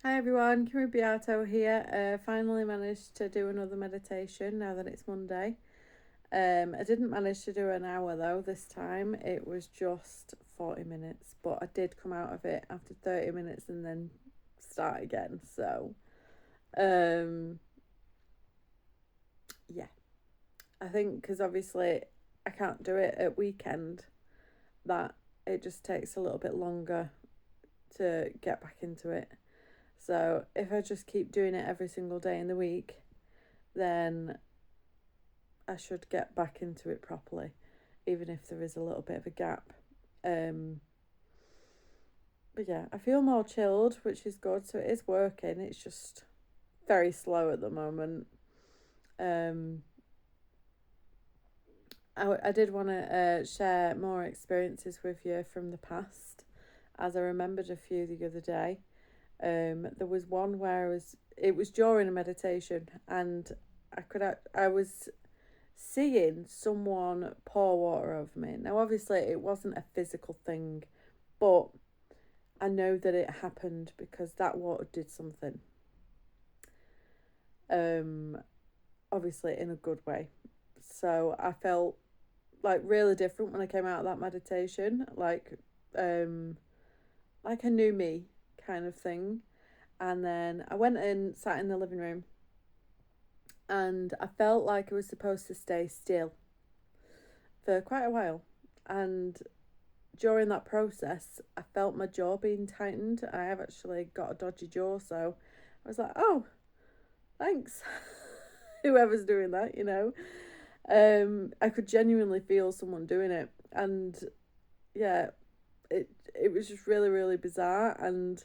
Hi everyone, Rigby Artho here. Finally managed to do another meditation now that it's Monday. I didn't manage to do an hour though this time. It was just 40 minutes, but I did come out of it after 30 minutes and then start again. So, um, yeah, I think because obviously I can't do it at weekend, that it just takes a little bit longer to get back into it. So if I just keep doing it every single day in the week, then I should get back into it properly, even if there is a little bit of a gap. Um, but yeah, I feel more chilled, which is good. So it is working. It's just very slow at the moment. Um, I did want to share more experiences with you from the past, as I remembered a few the other day. There was one where it was during a meditation, and I was seeing someone pour water over me. Now, obviously, it wasn't a physical thing, but I know that it happened because that water did something. Um, Obviously, in a good way. So I felt like really different when I came out of that meditation, like a new me kind of thing. And then I went and sat in the living room, and I felt like I was supposed to stay still for quite a while. And during that process, I felt my jaw being tightened. I have actually got a dodgy jaw, so I was like, oh, thanks, whoever's doing that. I could genuinely feel someone doing it, and yeah, it was just really really bizarre. And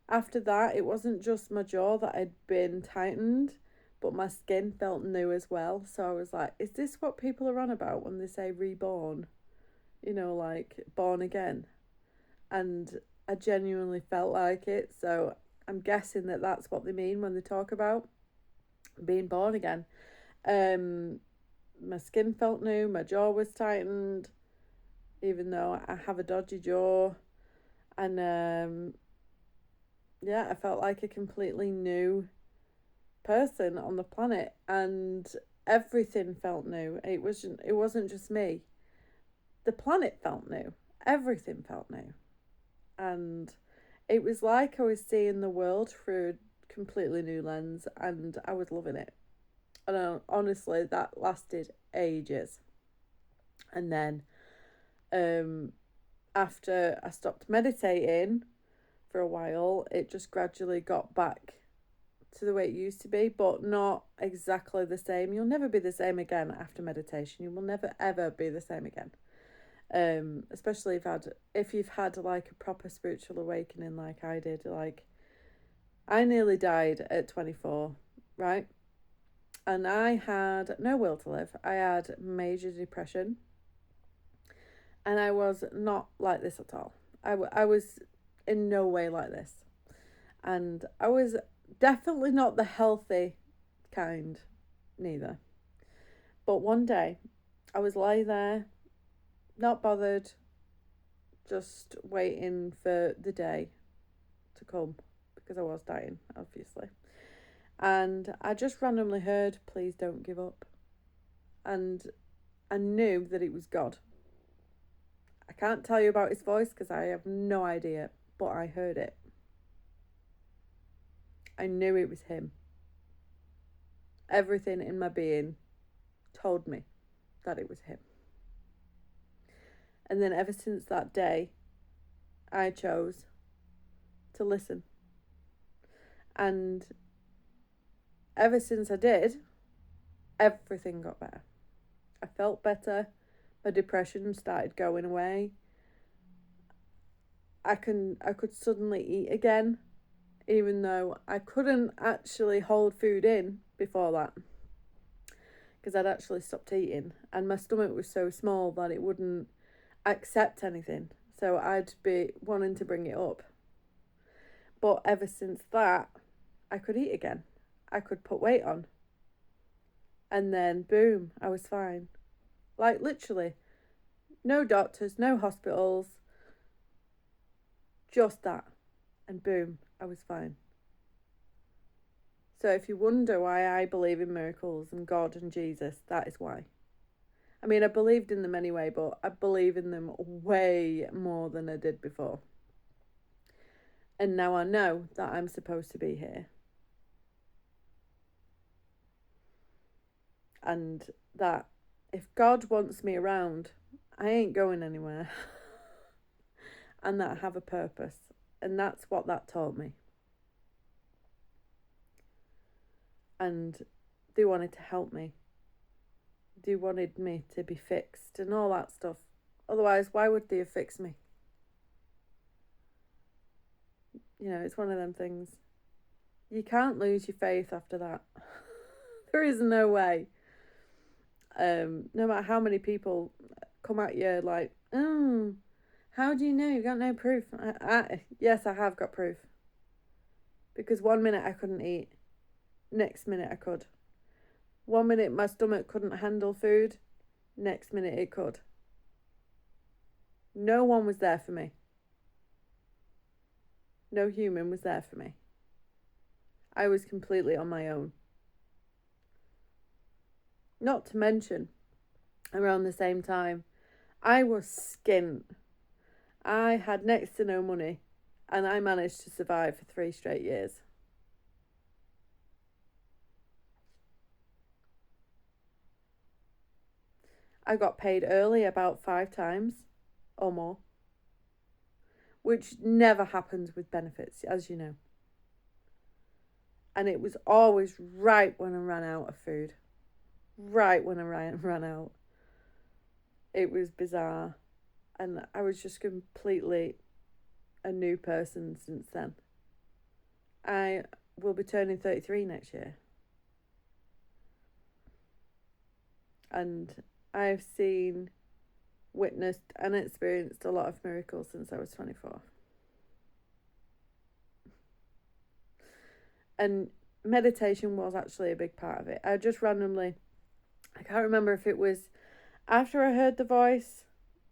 after that, it wasn't just my jaw that had been tightened, but my skin felt new as well. So I was like, is this what people are on about when they say reborn? Like born again. And I genuinely felt like it. So I'm guessing that that's what they mean when they talk about being born again. Um, my skin felt new, my jaw was tightened, even though I have a dodgy jaw. And yeah, I felt like a completely new person on the planet, and everything felt new. It wasn't just me. The planet felt new. Everything felt new. And it was like I was seeing the world through a completely new lens, and I was loving it. And honestly, that lasted ages. And then, um, after I stopped meditating for a while, it just gradually got back to the way it used to be, but not exactly the same. You'll never be the same again after meditation. You will never ever be the same again. Especially if you've had like a proper spiritual awakening like I did. Like, I nearly died at 24, right? And I had no will to live. I had major depression, and I was not like this at all. I was in no way like this. And I was definitely not the healthy kind, neither. But one day, I was lying there, not bothered, just waiting for the day to come because I was dying, obviously. And I just randomly heard, "Please don't give up." And I knew that it was God. I can't tell you about his voice because I have no idea, but I heard it. I knew it was him. Everything in my being told me that it was him. And then ever since that day, I chose to listen. And ever since I did, everything got better. I felt better. My depression started going away. I could suddenly eat again, even though I couldn't actually hold food in before that, because I'd actually stopped eating, and my stomach was so small that it wouldn't accept anything. So I'd be wanting to bring it up. But ever since that, I could eat again. I could put weight on. And then boom, I was fine. Like, literally, no doctors, no hospitals, just that. And boom, I was fine. So if you wonder why I believe in miracles and God and Jesus, that is why. I mean, I believed in them anyway, but I believe in them way more than I did before. And now I know that I'm supposed to be here. And that if God wants me around, I ain't going anywhere. And that I have a purpose. And that's what that taught me. And they wanted to help me. They wanted me to be fixed and all that stuff. Otherwise, why would they have fixed me? You know, it's one of them things. You can't lose your faith after that. There is no way. No matter how many people come at you like, oh, how do you know? You got no proof. Yes, I have got proof. Because 1 minute I couldn't eat. Next minute I could. 1 minute my stomach couldn't handle food. Next minute it could. No one was there for me. No human was there for me. I was completely on my own. Not to mention, around the same time, I was skint. I had next to no money, and I managed to survive for 3 straight years. I got paid early about 5 times or more, which never happens with benefits, as you know. And it was always right when I ran out of food. Right when I ran out. It was bizarre. And I was just completely a new person since then. I will be turning 33 next year. And I've seen, witnessed and experienced a lot of miracles since I was 24. And meditation was actually a big part of it. I just randomly, I can't remember if it was after I heard the voice.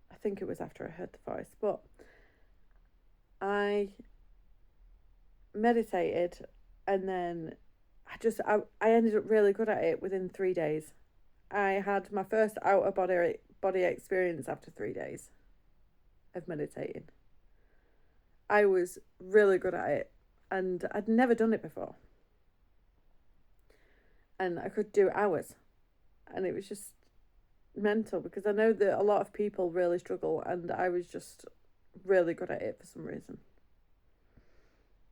I think it was after I heard the voice, but I meditated and then I ended up really good at it within 3 days. I had my first outer body experience after 3 days of meditating. I was really good at it and I'd never done it before. And I could do hours. And it was just mental because I know that a lot of people really struggle and I was just really good at it for some reason.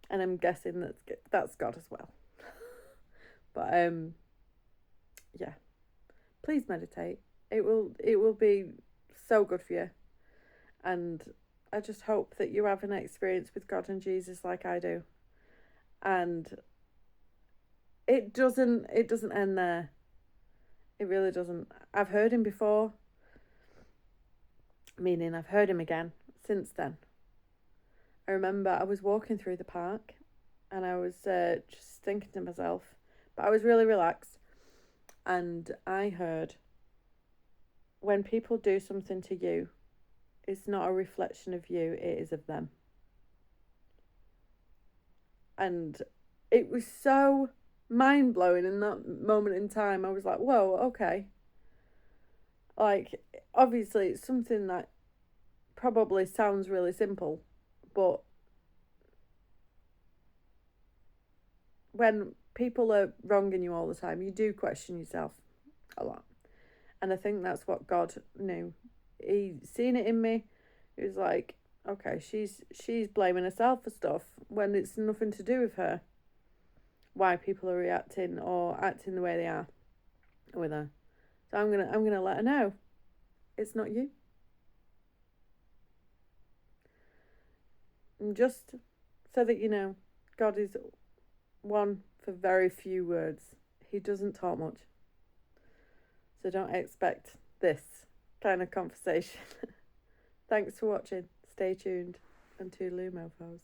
And I'm guessing that's God as well. But yeah. Please meditate. It will be so good for you. And I just hope that you have an experience with God and Jesus like I do. And it doesn't end there. It really doesn't. I've heard him before. Meaning I've heard him again since then. I remember I was walking through the park and I was just thinking to myself, but I was really relaxed. And I heard, when people do something to you, it's not a reflection of you, it is of them. And it was so mind-blowing in that moment in time. I was like, whoa, okay. Like, obviously it's something that probably sounds really simple, but when people are wronging you all the time, you do question yourself a lot. And I think that's what God knew. He seen it in me. He was like, okay, she's blaming herself for stuff when it's nothing to do with her. Why people are reacting or acting the way they are with her. So I'm gonna let her know. It's not you. And just so that you know, God is one for very few words. He doesn't talk much. So don't expect this kind of conversation. Thanks for watching. Stay tuned and toodaloo mofos.